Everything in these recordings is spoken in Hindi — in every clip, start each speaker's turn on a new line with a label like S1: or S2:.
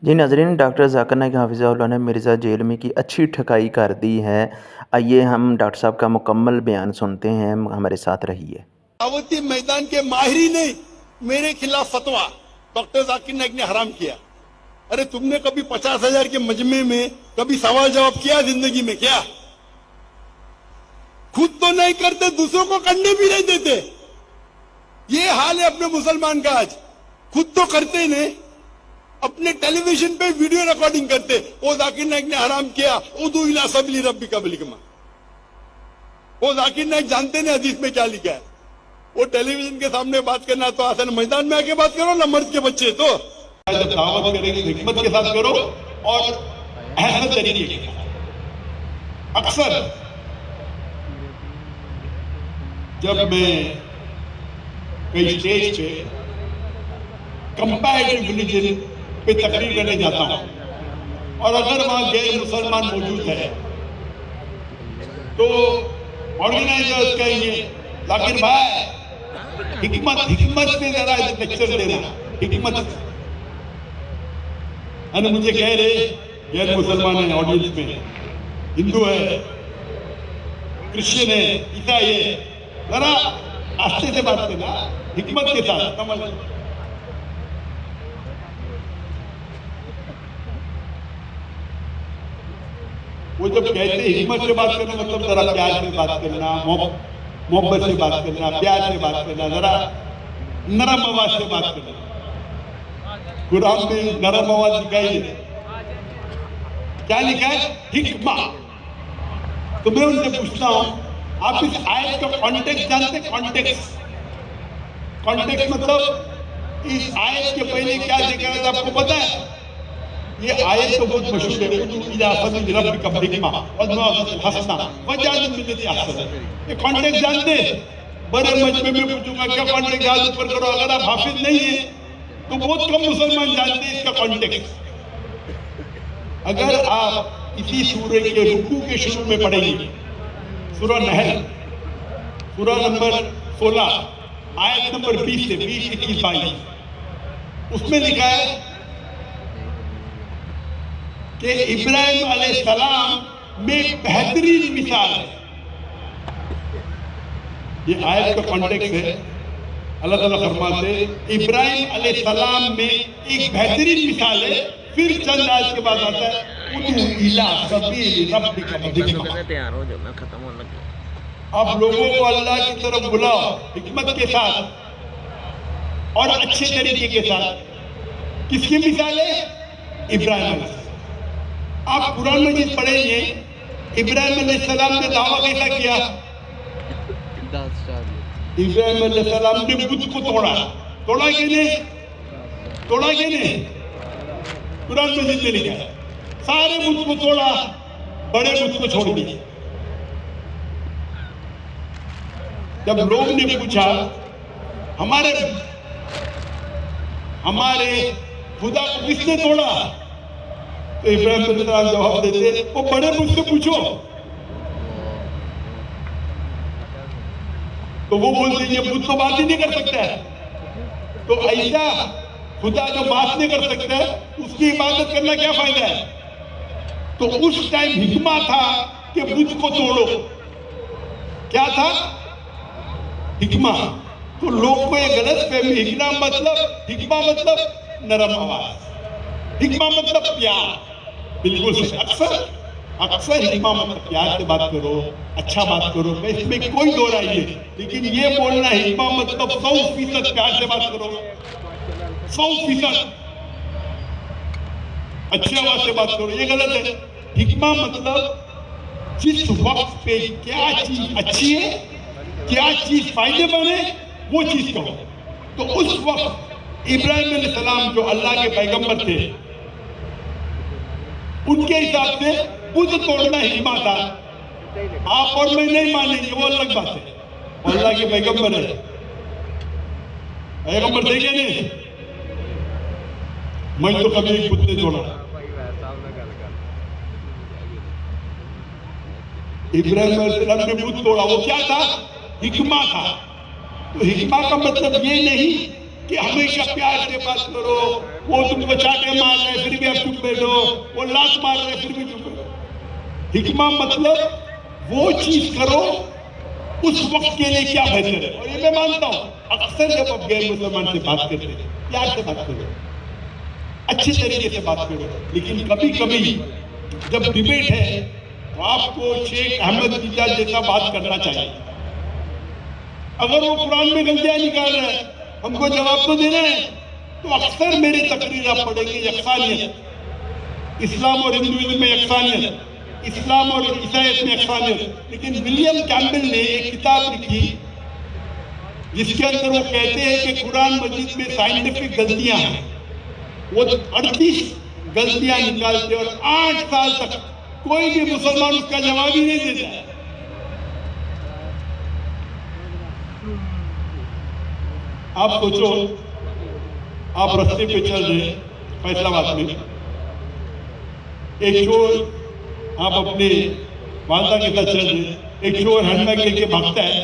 S1: जी नाज़रीन, डॉक्टर ज़ाकिर नाइक हफ़िज़हुल्लाह ने मिर्ज़ा जेलमी की अच्छी ठकाई कर दी है। आइए हम डॉक्टर साहब का मुकम्मल बयान सुनते हैं, हमारे साथ रहिए।
S2: दावती मैदान के माहिरी ने मेरे खिलाफ फतवा डॉक्टर जाकिर नाइक ने हराम किया। अरे तुमने कभी 50,000 के मजमे में कभी सवाल जवाब किया जिंदगी में? क्या खुद तो नहीं करते, दूसरों को करने भी नहीं देते। ये हाल है अपने मुसलमान का आज। खुद तो करते नहीं, अपने टेलीविजन पे वीडियो रिकॉर्डिंग करते। वो जाकिर नाइक ने हराम किया, उदू इला सबली रब्बी का बिलिकमा। वो जाकिर नाइक जानते नहीं हदीस में क्या लिखा है। वो टेलीविजन के सामने बात करना तो आसान, मैदान में आके बात करो ना, मर्द के बच्चे। तो जब दावत करेंगे हिकमत के साथ करो और एहसन तरीके के साथ। अक्सर जब मैं कई स्टेज पे कंपैरेटिव रिलीजन पे तकरीर करने जाता हूं और अगर वहां गैर मुसलमान मौजूद है तो ऑर्गेनाइजर्स कहेंगे, जाकिर भाई हिकमत से जरा लेक्चर देना, हिकमत। अरे मुझे कह रहे गैर मुसलमान है ऑडियंस में, हिंदू है, क्रिश्चियन है, ईसाई है, जरा आस्ते से बात करना, हिकमत के साथ। वो जब कहते हैं हिकमत से बात करना, मतलब जरा प्यार से बात करना, मोहब्बत से बात करना, प्यार से बात करना, जरा नरम आवाज से बात करना। कुरान में नरम आवाज लिखाई है, क्या लिखा है? हिकमा। तो मैं उनसे पूछता हूं, आप इस आयत का कॉन्टेक्स्ट जानते? कॉन्टेक्स्ट मतलब इस आयत के पहले क्या लिखा है आपको पता है? ये आयत तो बहुत मशहूर है, ये कॉन्टेक्स्ट जानते हैं? बड़े मजमे में पूछूंगा क्या कॉन्टेक्स्ट याद ऊपर करो। अगर आप हाफिज नहीं है तो बहुत कम मुसलमान जानते हैं इसका कॉन्टेक्स्ट। अगर आप इसी सूरे के रुकू के शुरू में पढ़ेंगे, सूरह नहल, सूरह नंबर 16 आयत नंबर 20 से 20, 21, 22, उसमें लिखा है कि इब्राहिम अलैहिस्सलाम में बेहतरीन मिसाल है। ये आयत का कॉन्टेक्स्ट है। अल्लाह ताला फरमाते इब्राहिम अलैहिस्सलाम में एक बेहतरीन मिसाल है। फिर चंद आयत के बाद आता है उदू इला सबील रब्बिका बिहिकमा।
S3: तैयार हो जाओ, मैं खत्म होने लगी।
S2: आप लोगों को अल्लाह की तरफ बुलाओ हिकमत के साथ और अच्छे तरीके के साथ। किसकी मिसाल है? इब्राहिम अलैहिस्सलाम। आप कुरान मजीद पढ़ेंगे, इब्राहिम अलैहिस्सलाम ने दावा कैसा किया? इब्राहिम अलैहिस्सलाम ने बुत को तोड़ा कि नहीं? तोड़ा कि नहीं? कुरान मजीद में लिखा है सारे बुत को तोड़ा, बड़े बुत को छोड़ दिए। जब लोग ने पूछा हमारे खुदा को किसने तोड़ा, तो इब्राहिम अलैहिस्सलाम जवाब देते वो बड़े मुझसे पूछो। तो वो बोलते ये बुत तो बात ही नहीं कर सकता है। तो ऐसा खुदा जो बात नहीं कर सकता है उसकी इबादत करना क्या फायदा है? तो उस टाइम हिकमा था कि बुत को तोड़ो। क्या था? हिकमा। तो लोग को ये गलत फहमी, हिकमा मतलब नरम आवाज, हिकमा मतलब प्यार। बिल्कुल अक्सर हिकमा मतलब प्यार से बात करो, अच्छा बात करो, इसमें कोई दो राय नहीं। लेकिन ये बोलना हिकमा मतलब 100% प्यार से बात करो, 100% अच्छी आवाज से बात करो, ये गलत है। हिकमा मतलब जिस वक्त पे क्या चीज अच्छी है, क्या चीज फायदेमंद है, वो चीज कहो। तो उस वक्त इब्राहिम अलैहिस्सलाम जो अल्लाह के पैगंबर थे, उनके हिसाब से बुत तोड़ना हिकमा था। आप और मैं नहीं मानेंगे, वो अलग बात है। अल्लाह के पैगंबर है, पैगंबर थे क्या नहीं? मैं तो कभी एक बुत नहीं तोड़ा। इब्राहिम अलैहिस्सलाम ने बुत तोड़ा, वो क्या था? हिकमा था। तो हिकमा का मतलब ये नहीं कि हमेशा प्यार से बात करो, वो तुमको चाटे मार रहे फिर भी आप चुप बैठो, वो लात मार रहे फिर भी चुप बैठो। हिकमा मतलब वो चीज करो उस वक्त के लिए क्या बेहतर है। और ये मैं मानता हूं, अक्सर जब आप गैर मुसलमान से बात करते हैं, प्यार से बात करो, अच्छे तरीके से बात करो, लेकिन कभी कभी जब डिबेट है तो आपको शेख अहमद रिजा जैसा बात करना चाहिए। अगर वो कुरान में गलतियां निकाल रहे हैं, हमको जवाब तो देना है, तो अक्सर मेरे तकरीर आप पढ़ेंगे यकसानियत, इस्लाम और हिंदुइज्म में यकसानियत, इस्लाम और ईसाईयत में यकसानियत। लेकिन विलियम कैम्पबेल ने एक किताब लिखी जिसके अंदर वो कहते हैं कि कुरान मजीद में साइंटिफिक गलतियां हैं। वो 38 गलतियां निकालते और 8 साल तक कोई भी मुसलमान उसका जवाब ही नहीं देता है। आप सोचो, आप रास्ते पे चल रहे फैसलाबाद में, एक चोर, आप अपने वालदा के साथ चल रहे, एक चोर हैंडबैग लेके भागता है,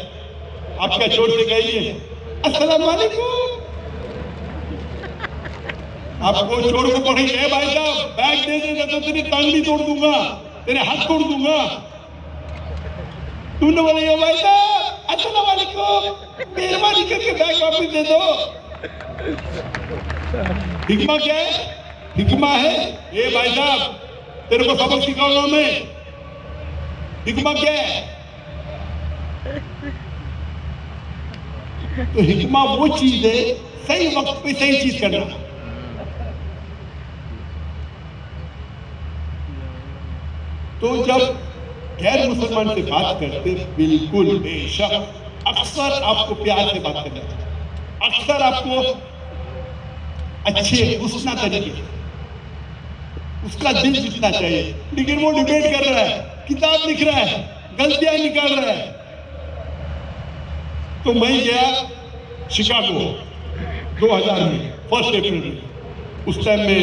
S2: आप क्या चोर से कहिए अस्सलाम वालेकुम? आपको चोर को पकड़ेंगे, भाई साहब बैग दे देगा तो तेरी टांगली तोड़ दूंगा, तेरे हाथ तोड़ दूंगा। तुमने बोले भाई साहब अस्सलाम वालेकुम, मेहरबानी करके बैग वापस दे दो। हिकमा क्या है? हिकमा है ये भाई साहब तेरे को सबक सिखाऊंगा मैं। हिकमा क्या है? तो हिकमा वो चीज है, सही वक्त पे सही चीज करना। तो जब गैर मुसलमान से बात करते, बिल्कुल बेशक अक्सर आपको प्यार से बात करना चाहिए, अक्सर आपको अच्छे हुस्ना तरीके से उसका दिल जीतना चाहिए। लेकिन वो डिबेट कर रहा है, किताब लिख रहा है, गलतियां निकाल रहा है। तो मैं गया शिकागो 2000 में, 1 अप्रैल में। उस टाइम में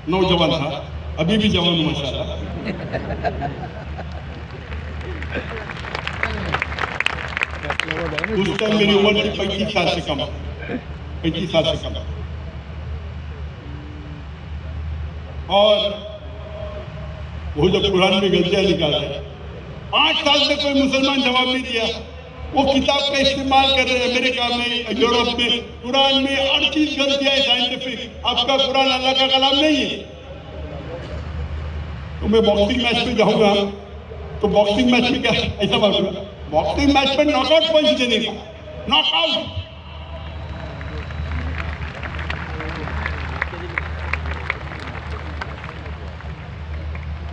S2: नौजवान था, अभी भी जवान हूं माशाल्लाह। उस टाइम मेरी उम्र थी 35 साल से कम, 35 साल से कम। और वो जब कुरान में गलतियां निकाल रहे, 8 साल से कोई मुसलमान जवाब नहीं दिया। वो किताब का इस्तेमाल कर रहे हैं अमेरिका में, यूरोप में। कुरान में 38 गलतियां साइंटिफिक। आपका कुरान अल्लाह का कलाम नहीं है। तो मैं बॉक्सिंग मैच में जाऊंगा, तो बॉक्सिंग मैच में क्या ऐसा बात होगा, बॉक्सिंग मैच में नॉकआउट पंच देने का, नॉकआउट।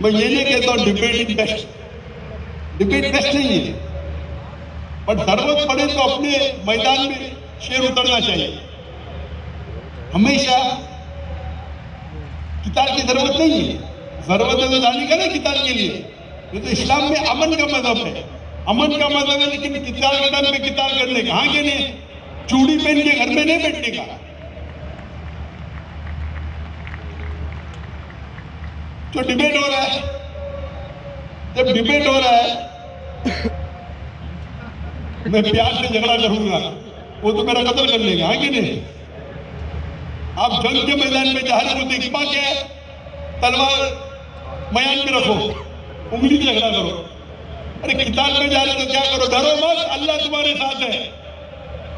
S2: मैं ये नहीं कहता हूं debate is best, debate best नहीं है, बट जरूरत पड़े तो अपने मैदान में शेर उतरना चाहिए। हमेशा किताब की जरूरत नहीं है, जरूरत है तो जाने का ना किताब के लिए। ये तो इस्लाम में अमन का मजहब है, अमन का मजहब है, लेकिन किताब के टाइम पे किताब करने का, हाँ के नहीं, चूड़ी पहन के घर में नहीं बैठने का। तो डिबेट हो रहा है, जब डिबेट हो रहा है मैं प्यार से झगड़ा करूंगा, वो तो मेरा कत्ल कर लेगा, हाँ कि नहीं। आप जंग के मैदान में जा रहे हो तो हिकमा क्या है, तलवार मयान में रखो, उंगली से झगड़ा करो। अरे किताब में जा रहे हो तो क्या करो, डरो मत, अल्लाह तुम्हारे साथ है।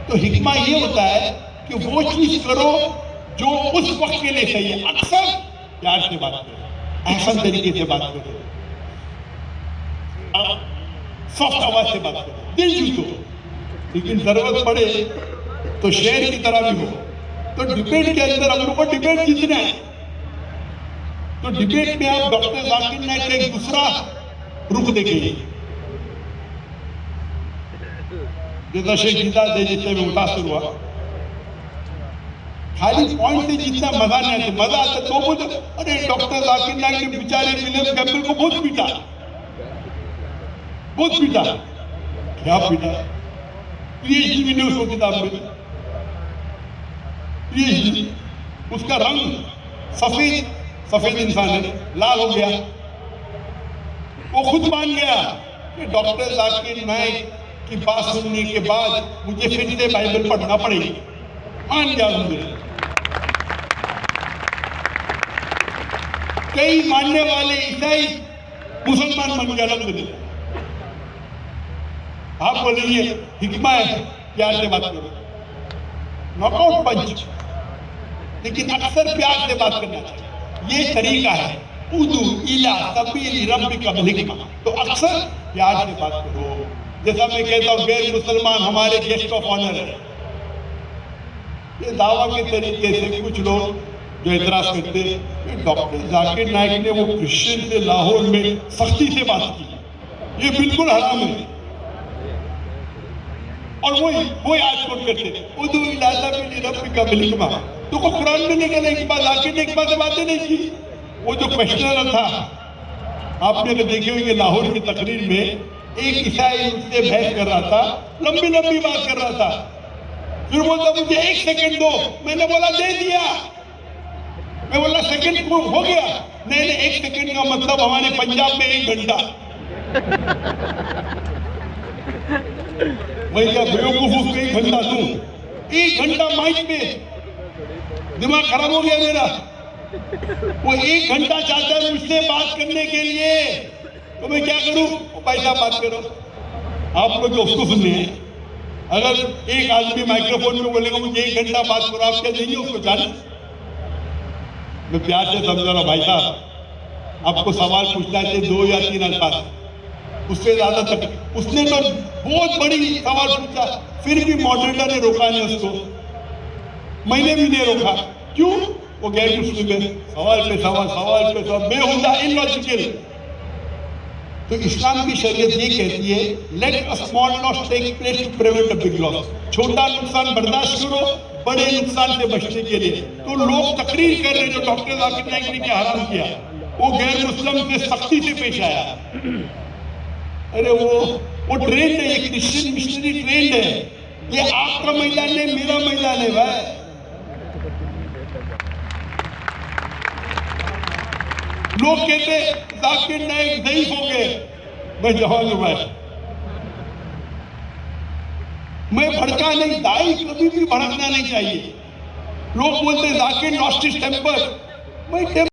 S2: तो हिकमा ये होता है कि वो चीज करो जो उस वक्त के लिए सही है। अक्सर प्यार से बात करो, एहसन तरीके से बात करो, सॉफ्ट आवाज से बात करो, दिल जीतो। लेकिन जरूरत पड़े तो शेर की तरह भी हो। तो डिबेट के अंदर हम लोग को डिबेट जीतना है। तो डिबेट में आप डॉक्टर जाकिर नाइक का एक दूसरा रुख देखेंगे, जैसा शेख जीता थे, जिससे मैं मुतासिर हुआ। खाली पॉइंट से जितना मजा नहीं आता, मजा आता तो बोलो अरे डॉक्टर जाकिर नाइक ने बेचारे विलियम कैम्पबेल को बहुत पीटा, बहुत पीटा। क्या पीटा? पीएचडी भी नहीं उसको किताब में, पीएचडी। उसका रंग सफेद, सफेद इंसान है, लाल हो गया। वो खुद मान गया कि डॉक्टर जाकिर नाइक की बात सुनने के बाद मुझे फिर से बाइबल पढ़ना पड़ेगी। मान गया मुझे। कई मानने वाले ईसाई मुसलमान बन गए अल्हम्दुलिल्लाह। आप बोलेंगे हिकमा है, प्यार से बात करो, नॉकआउट पंच, लेकिन अक्सर प्यार से बात करना चाहिए, ये तरीका है। उदू इला सबील रब्बिका बिल हिकमा, तो अक्सर प्यार से बात करो। जैसा मैं कहता हूँ गैर मुसलमान हमारे गेस्ट ऑफ ऑनर है, ये दावा के तरीके से कुछ लोग जो इतराज करते हैं, डॉक्टर जाकिर नाइक ने वो क्रिश्चियन से लाहौर में सख्ती से बात की, ये बिल्कुल हराम है, और वो आज कोट करते उदू इला सबील रब्बिका बिल हिकमा। तो को कुरान में निकले इकबाल, जाकिर ने इकबाल से बातें नहीं की। वो जो क्वेश्चनर था, आपने अगर देखे होंगे लाहौर की तकरीर में, एक ईसाई उससे बहस कर रहा था, लंबी लंबी बात कर रहा था, फिर बोलता मुझे 1 सेकंड दो, मैंने बोला दे दिया, मैं बोला सेकंड हो गया, नहीं 1 सेकंड का मतलब हमारे पंजाब में 1 घंटा। मैं क्या बेवकूफ उसको 1 घंटा दूं? 1 घंटा माइक पे, दिमाग खराब हो गया मेरा। वो 1 घंटा चाहता है मुझसे बात करने के लिए, तो मैं क्या करूं? भाई साहब बात करो, आप लोग उसको सुनने हैं। अगर एक आदमी माइक्रोफोन में बोलेगा मुझे 1 घंटा बात करो, आप क्या देंगे उसको? जाने। मैं प्यार से समझा रहा, भाई साहब आपको सवाल पूछना चाहिए 2 या 3 अल्फाज, उससे ज्यादा तक। उसने तो बहुत बड़ी सवाल पूछा, फिर भी मॉडरेटर ने रोका नहीं उसको, मैंने भी नहीं रोका। क्यों? वो गैर मुस्लिम है, सवाल पे सवाल, सवाल पे सवाल, बेहुदा, इलॉजिकल। तो इस्लाम की शरीयत ये कहती है, let a small loss take place to prevent a big loss. छोटा नुकसान बर्दाश्त करो बड़े नुकसान से बचने के लिए। तो लोग तकरीर कर रहे, जो डॉक्टर जाकिर नाइक ने क्या हराम किया, वो गैर मुस्लिम से सख्ती से पेश आया। अरे वो ट्रेंड है, ये क्रिश्चियन मिशनरी ट्रेंड है, ये आपका मैदान नहीं, मेरा मैदान है भाई। लोग कहते जाकिर नाइक ज़ईफ हो गए, मैं जवाब दूं भाई, मैं भड़का नहीं, दाई कभी भी भड़कना नहीं चाहिए। लोग बोलते जाकिर लॉस्ट हिज टेम्पर, मैं